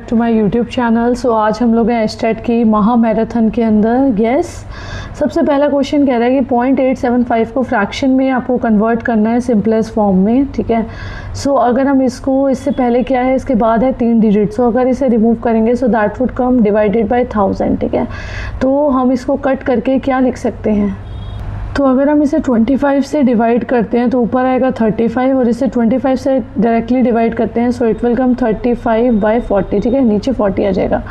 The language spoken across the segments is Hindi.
To my YouTube channel. So आज हम लोग हैं एस्टेट की महा मैराथन के अंदर। यस, सबसे पहला क्वेश्चन कह रहा है कि 0.875 को फ्रैक्शन में आपको कन्वर्ट करना है सिंपलेस्ट फॉर्म में। ठीक है, सो अगर हम इसको, इससे पहले क्या है, इसके बाद है 3 डिजिट, सो अगर इसे रिमूव करेंगे सो that would come divided by 1000। ठीक है, तो हम इसको कट करके क्या लिख सकते हैं, तो अगर हम इसे 25 से डिवाइड करते हैं तो ऊपर आएगा 35, और इसे 25 से डायरेक्टली डिवाइड करते हैं सो इट विल कम 35/40। ठीक है, नीचे 40 आ जाएगा,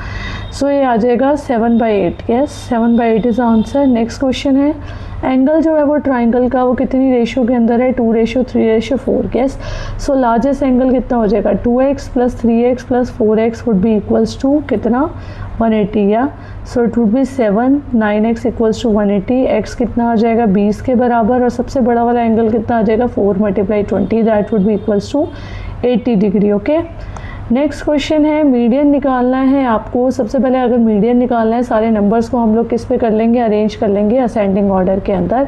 सो ये आ जाएगा 7/8। Yes, 7/8 is answer. Next question है, एंगल जो है वो ट्राइंगल का वो कितनी रेशियो के अंदर है, 2:3:4। यस, सो लार्जेस्ट एंगल कितना हो जाएगा, 2x + 3x + 4x would be equals to कितना, 180। या so it would be 7, 9x equals to 180, x कितना आ जाएगा 20 के बराबर, और सबसे बड़ा वाला एंगल कितना आ जाएगा 4 × 20, that would be equals to 80 degree. Okay, next question है, मीडियन निकालना है आपको। सबसे पहले अगर मीडियन निकालना है, सारे नंबर्स को हम लोग किस पे कर लेंगे, अरेंज कर लेंगे असेंडिंग ऑर्डर के अंदर।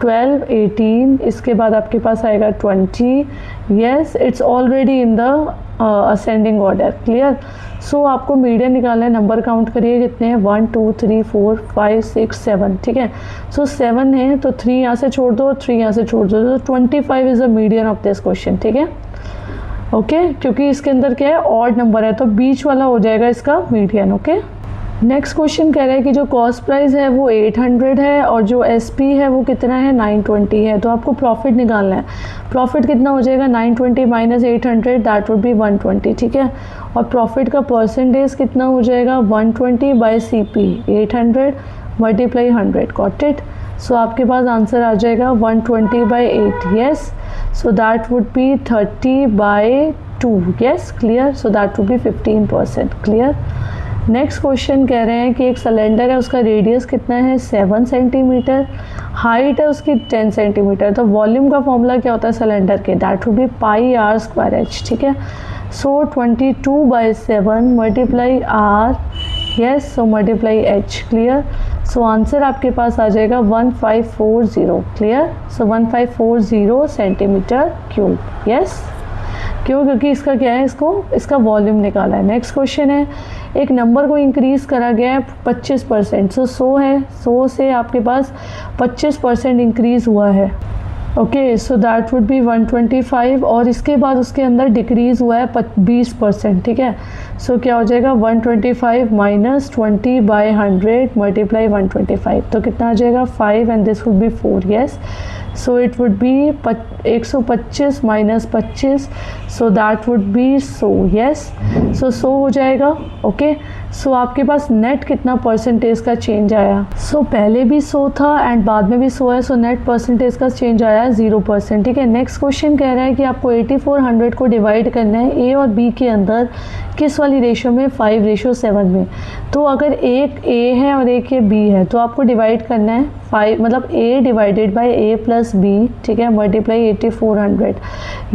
12, 18, इसके बाद आपके पास आएगा 20। Yes, it's already in the ascending order. Clear, so आपको मीडियन निकालना है। नंबर काउंट करिए कितने हैं, 1 2 3 4 5 6 7। ठीक है, सो 7 है तो 3 यहाँ से छोड़ दो, 3 यहाँ से छोड़ दो, तो 25 is the median of this question. ठीक है, ओके, क्योंकि इसके अंदर क्या है, ऑड नंबर है, तो बीच वाला हो जाएगा इसका मीडियन। ओके, नेक्स्ट क्वेश्चन कह रहा है कि जो कॉस्ट प्राइस है वो 800 है और जो एसपी है वो कितना है, 920 है। तो आपको प्रॉफिट निकालना है। प्रॉफिट कितना हो जाएगा, 920 - 800, दैट वुड बी 120। ठीक है, और प्रॉफिट का परसेंटेज कितना हो जाएगा, 120/CP, 800 × 100। गॉट इट, सो आपके पास आंसर आ जाएगा 120/8। Yes, so that would B 30/2। Yes, clear, so that would B 15%। Clear. Next question कह रहे हैं कि एक सिलेंडर है, उसका रेडियस कितना है, 7 सेंटीमीटर, हाइट है उसकी 10 सेंटीमीटर। तो वॉल्यूम का फॉर्मूला क्या होता है सिलेंडर के, दैट वुड बी πr²h। ठीक है, so 22/7 × r, yes, so × h। Clear, so answer आपके पास आ जाएगा 1540। Clear, so 1540 centimetre cube. Yes, क्यों, क्योंकि इसका क्या है, इसका वॉल्यूम निकाला है। नेक्स्ट क्वेश्चन है, एक नंबर को इंक्रीज़ करा गया है 25%, सो 100 है, 100 से आपके पास 25% इंक्रीज़ हुआ है। Okay, so that would be 125, और इसके बाद उसके अंदर डिक्रीज़ हुआ है 20%। ठीक है, सो क्या हो जाएगा, 125 - 20/100 × 125, तो कितना आ जाएगा 5, and this would be 4। Yes, so it would be 125 - 25, so that would be 100। Yes, so 100 हो जाएगा। ओके, सो आपके पास नेट कितना परसेंटेज का चेंज आया, सो पहले भी 100 था एंड बाद में भी 100 है, सो नेट परसेंटेज का चेंज आया 0%। ठीक है, नेक्स्ट क्वेश्चन कह रहा है कि आपको 8400 को डिवाइड करना है ए और बी के अंदर, किस वाली रेशियो में, 5:7 में। तो अगर एक ए है और एक ये बी है, तो आपको डिवाइड करना है 5, मतलब a divided by a + b। ठीक है, multiply 8400।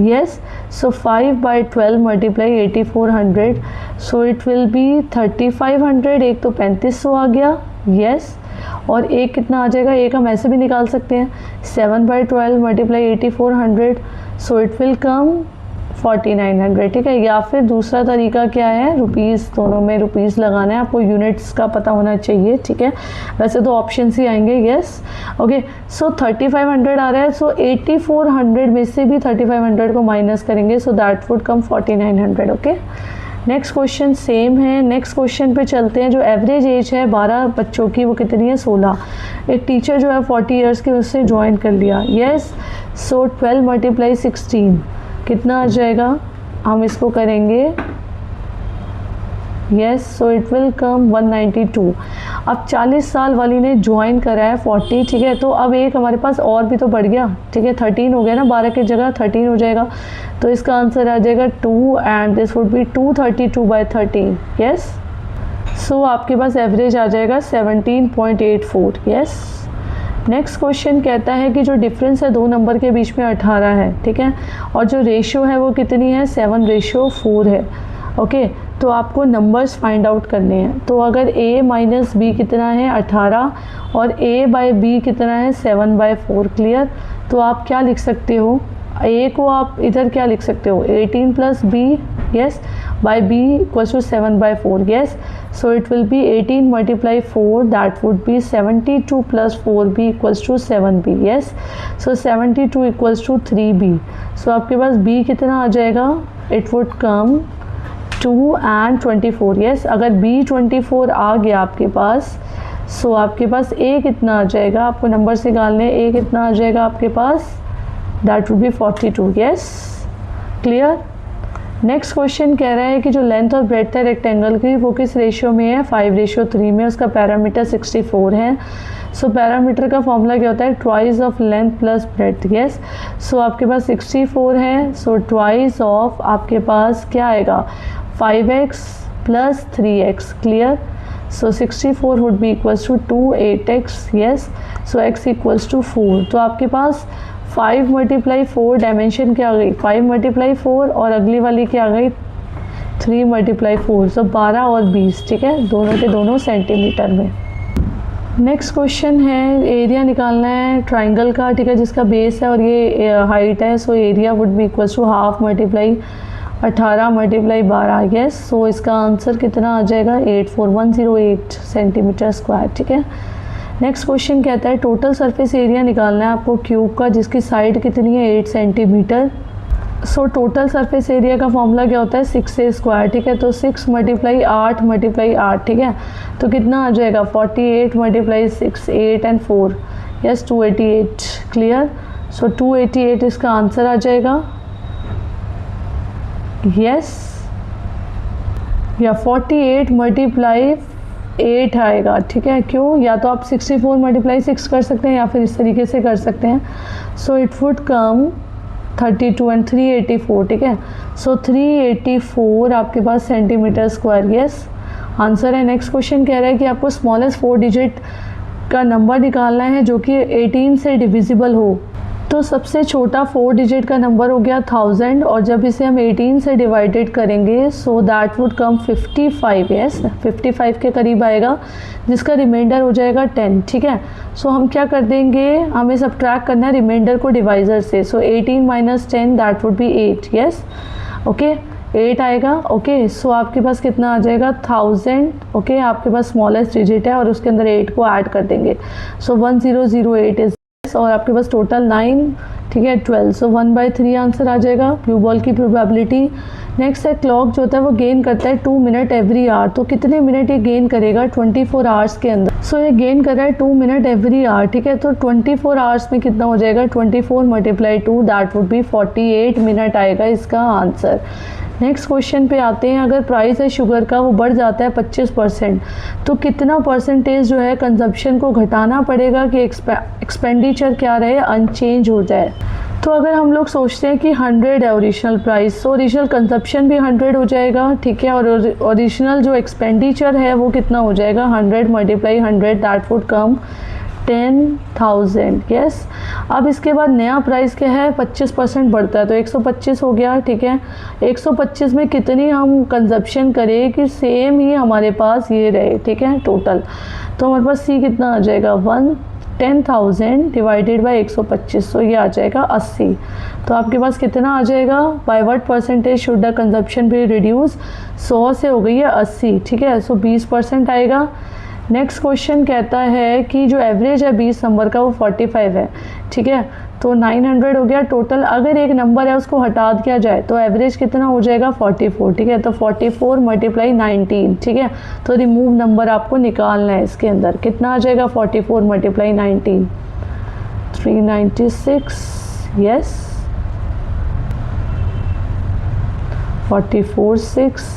Yes, so 5/12 × 8400, so it will be 3500। एक तो 3500 आ गया। यस, और एक कितना आ जाएगा, एक हम ऐसे भी निकाल सकते हैं, 7/12 × 8400, सो इट विल कम 4900। ठीक है, या फिर दूसरा तरीका क्या है, रुपीज़, दोनों में रुपीज़ लगाना है, आपको यूनिट्स का पता होना चाहिए। ठीक है, वैसे तो ऑप्शंस ही आएंगे। यस, ओके, सो 3500 आ रहा है, सो 8400 में से भी 3500 को माइनस करेंगे, सो that would come 4900। Okay, next question same है। नेक्स्ट क्वेश्चन पे चलते हैं। जो एवरेज एज है 12 बच्चों की वो कितनी है, 16। एक टीचर जो है 40 ईयर्स के, उससे ज्वाइन कर लिया। यस, सो 12 × 16 कितना आ जाएगा, हम इसको करेंगे। Yes, so it will come 192। अब 40 साल वाली ने ज्वाइन करा है 40। ठीक है, तो अब एक हमारे पास और भी तो बढ़ गया। ठीक है, 13 हो गया ना, 12 की जगह 13 हो जाएगा, तो इसका आंसर आ जाएगा 2, and this would be 232/13। Yes, so आपके पास एवरेज आ जाएगा 17.84। यस, नेक्स्ट क्वेश्चन कहता है कि जो डिफरेंस है दो नंबर के बीच में 18 है। ठीक है, और जो रेशियो है वो कितनी है, 7:4 है। ओके, तो आपको नंबर्स फाइंड आउट करने हैं। तो अगर a - b कितना है, 18, और a/b कितना है, 7/4। क्लियर, तो आप क्या लिख सकते हो, a को आप इधर क्या लिख सकते हो, 18 + b, yes, by b equals to 7/4. Yes, so it will be 18 multiply 4, that would be 72 plus 4b equals to 7b. Yes, so 72 equals to 3b. so आपके पास b कितना आ जाएगा, it would come 2 and 24. Yes, अगर b 24 आ गया आपके पास, सो आपके पास a कितना आ जाएगा, आपको नंबर से निकालने, a कितना आ जाएगा आपके पास, that would be 42. Yes, clear. Next question कह रहा है कि जो लेंथ और ब्रेड्थ है रेक्टेंगल की वो किस रेशियो में है, 5:3 में. उसका पैरामीटर 64 है. सो पैरामीटर का फॉर्मूला क्या होता है, twice of length plus breadth. Yes, so आपके पास 64 है, सो ट्वाइस ऑफ आपके पास क्या आएगा, 5x plus 3x. Clear. So 64 would be equals to 2 8x. Yes, so x equals to 4. तो आपके पास 5 मल्टीप्लाई 4 डायमेंशन क्या आ गई, 5 मल्टीप्लाई 4, और अगली वाली क्या आ गई, 3 मल्टीप्लाई 4. सो 12 और 20. ठीक है, दोनों के दोनों सेंटीमीटर में. नेक्स्ट क्वेश्चन है, एरिया निकालना है ट्राइंगल का. ठीक है, जिसका बेस है और ये हाइट है. So area would be equals to half multiply 18 multiply 12. Yes, so इसका आंसर कितना आ जाएगा, 84108 सेंटीमीटर स्क्वायर. ठीक है. नेक्स्ट क्वेश्चन कहता है टोटल सरफेस एरिया निकालना है आपको क्यूब का, जिसकी साइड कितनी है, 8 centimetre. So total surface area का फॉर्मूला क्या होता है, 6a स्क्वायर. ठीक है, तो 6 मल्टीप्लाई 8 मल्टीप्लाई 8. ठीक है, तो कितना आ जाएगा, 48 मल्टीप्लाई 6, 8 एंड 4. यस, 288. क्लियर. सो 288 इसका आंसर आ जाएगा. यस, या 48 मल्टीप्लाई 8 आएगा. ठीक है, क्यों, या तो आप 64 मल्टीप्लाई 6 कर सकते हैं या फिर इस तरीके से कर सकते हैं. सो इट वुड कम 32 एंड 384. ठीक है, सो 384 आपके पास सेंटीमीटर स्क्वायर. यस, आंसर है. नेक्स्ट क्वेश्चन कह रहा है कि आपको स्मॉलेस्ट 4 डिजिट का नंबर निकालना है जो कि 18 से डिविजिबल हो. तो सबसे छोटा 4 डिजिट का नंबर हो गया 1000, और जब इसे हम 18 से डिवाइडेड करेंगे सो दैट वुड कम 55. यस, 55 के करीब आएगा, जिसका रिमाइंडर हो जाएगा 10. ठीक है, सो हम क्या कर देंगे, हमें सब्ट्रैक्ट करना है रिमाइंडर को डिवाइज़र से. सो 18 minus 10 that would B 8. Yes, okay, 8 आएगा. ओके, सो आपके पास कितना आ जाएगा, 1000. ओके, आपके पास स्मॉलेस्ट डिजिट है और उसके अंदर 8 को ऐड कर देंगे. सो 1008 इज, और आपके पास टोटल 9. ठीक है, 12. सो 1/3 आंसर आ जाएगा. ब्लू बॉल की प्रोबेबिलिटी. नेक्स्ट है क्लॉक जो होता है वो गेन करता है 2 मिनट एवरी आवर. तो कितने मिनट ये गेन करेगा 24 आवर्स के अंदर. सो ये गेन कर रहा है 2 मिनट एवरी आवर. ठीक है, तो 24 आवर्स में कितना हो जाएगा, 24 multiply 2 that would B 48 minute आएगा इसका आंसर. नेक्स्ट क्वेश्चन पे आते हैं, अगर प्राइस है शुगर का वो बढ़ जाता है 25%, तो कितना परसेंटेज जो है कंजप्शन को घटाना पड़ेगा कि एक्सपेंडिचर क्या रहे, अनचेंज हो जाए. तो अगर हम लोग सोचते हैं कि 100 है ओरिजिनल प्राइस, तो ओरिजिनल कंजप्शन भी 100 हो जाएगा. ठीक है, और ओरिजिनल जो एक्सपेंडिचर है वो कितना हो जाएगा, 100 multiply 100 that would come 10,000. Yes, अब इसके बाद नया प्राइस क्या है, 25% बढ़ता है तो 125 हो गया. ठीक है, 125 में कितनी हम कंजप्शन करें कि सेम ही हमारे पास ये रहे. ठीक है, टोटल तो हमारे पास सी कितना आ जाएगा, 10,000 डिवाइडेड बाई 125. तो ये आ जाएगा 80. तो आपके पास कितना आ जाएगा, by what percentage should the consumption be reduce. 100 से हो गई है 80. ठीक है, सो 20% आएगा. नेक्स्ट क्वेश्चन कहता है कि जो एवरेज है 20 नंबर का वो 45 है. ठीक है, तो 900 हो गया टोटल. अगर एक नंबर है उसको हटा दिया जाए तो एवरेज कितना हो जाएगा, 44. ठीक है, तो 44 मल्टीप्लाई 19. ठीक है, तो रिमूव नंबर आपको निकालना है. इसके अंदर कितना आ जाएगा, 44 multiply 19, 396. Yes, 44 6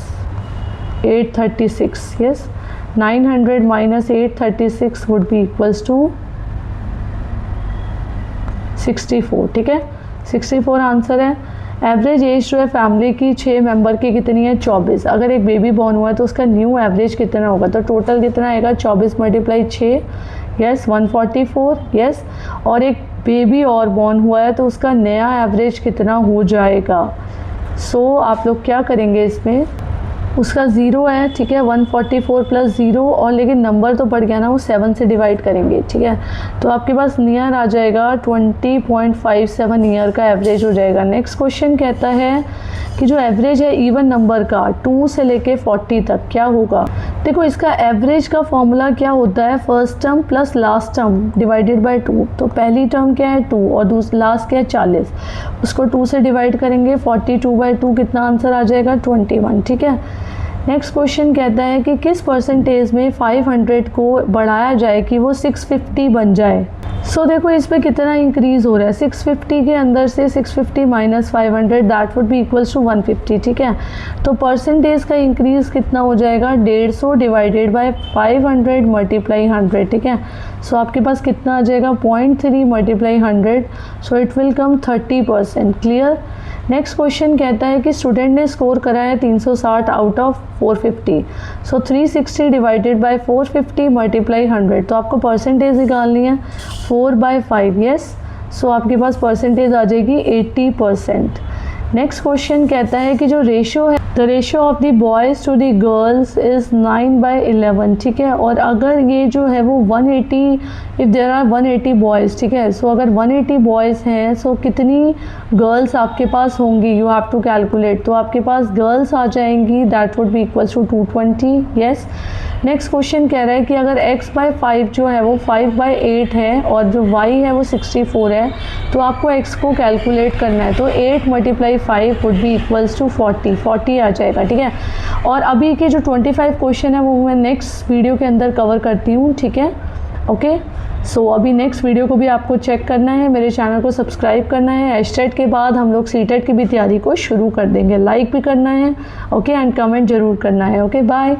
836. Yes, 900 minus 836 would be equals to 64. ठीक है, 64 आंसर है. एवरेज एज जो है फैमिली की 6 मेंबर की कितनी है, 24. अगर एक बेबी बॉर्न हुआ है तो उसका न्यू एवरेज कितना होगा, तो टोटल कितना आएगा, 24 मल्टीप्लाई 6. यस, 144. यस, और एक बेबी और बॉर्न हुआ है तो उसका नया एवरेज कितना हो जाएगा. सो आप लोग क्या करेंगे इसमें, उसका 0 है, ठीक है, 144 प्लस 0, और लेकिन नंबर तो बढ़ गया ना, वो 7 से डिवाइड करेंगे, ठीक है। तो आपके पास नियर आ जाएगा 20.57 ईयर का एवरेज हो जाएगा। नेक्स्ट क्वेश्चन कहता है कि जो एवरेज है इवन नंबर का 2 से लेके 40 तक क्या होगा। देखो इसका एवरेज का फॉर्मूला क्या होता है, first term plus last term divided by 2। तो पहली टर्म क्या है 2 और लास्ट क्या है 40, उसको 2 से डिवाइड करेंगे, 42/2 कितना आंसर आ जाएगा 21, ठीक है। नेक्स्ट क्वेश्चन कहता है कि किस परसेंटेज में 500 को बढ़ाया जाए कि वो 650 बन जाए। सो देखो इस पे कितना इंक्रीज़ हो रहा है, 650 के अंदर से 650 minus 500 that would be equals to 150, ठीक है। तो परसेंटेज का इंक्रीज़ कितना हो जाएगा 150 डिवाइडेड बाय 500 मल्टीप्लाई 100, ठीक है। सो आपके पास कितना आ जाएगा 0.3 multiply 100, so it will come 30%। Clear. Next question कहता है कि स्टूडेंट ने स्कोर करा है 360 out of 450, so 360 divided by 450 multiply 100। तो आपको परसेंटेज निकालनी है 4/5, यस। सो आपके पास परसेंटेज आ जाएगी 80%। नेक्स्ट क्वेश्चन कहता है कि जो रेशो है the ratio of the boys to the girls is 9/11, ठीक है। और अगर ये जो है वो 180, इफ़ देयर आर 180 बॉयज़, ठीक है। सो अगर 180 बॉयज़ हैं सो कितनी गर्ल्स आपके पास होंगी, यू हैव टू कैलकुलेट। तो आपके पास गर्ल्स आ जाएंगी that would be equals to 220, yes. Next question कह रहा है कि अगर x/5 जो है वो 5/8 है और जो y है वो 64 है, तो आपको x को कैलकुलेट करना है। तो 8 multiply 5 would be equals to 40 आ जाएगा, ठीक है। और अभी के जो 25 क्वेश्चन है वो मैं नेक्स्ट वीडियो के अंदर कवर करती हूँ, ठीक है। ओके, सो अभी नेक्स्ट वीडियो को भी आपको चेक करना है, मेरे चैनल को सब्सक्राइब करना है। एस्टेट के बाद हम लोग सीटेट की भी तैयारी को शुरू कर देंगे, लाइक भी करना है, ओके, एंड कमेंट ज़रूर करना है। Okay, bye.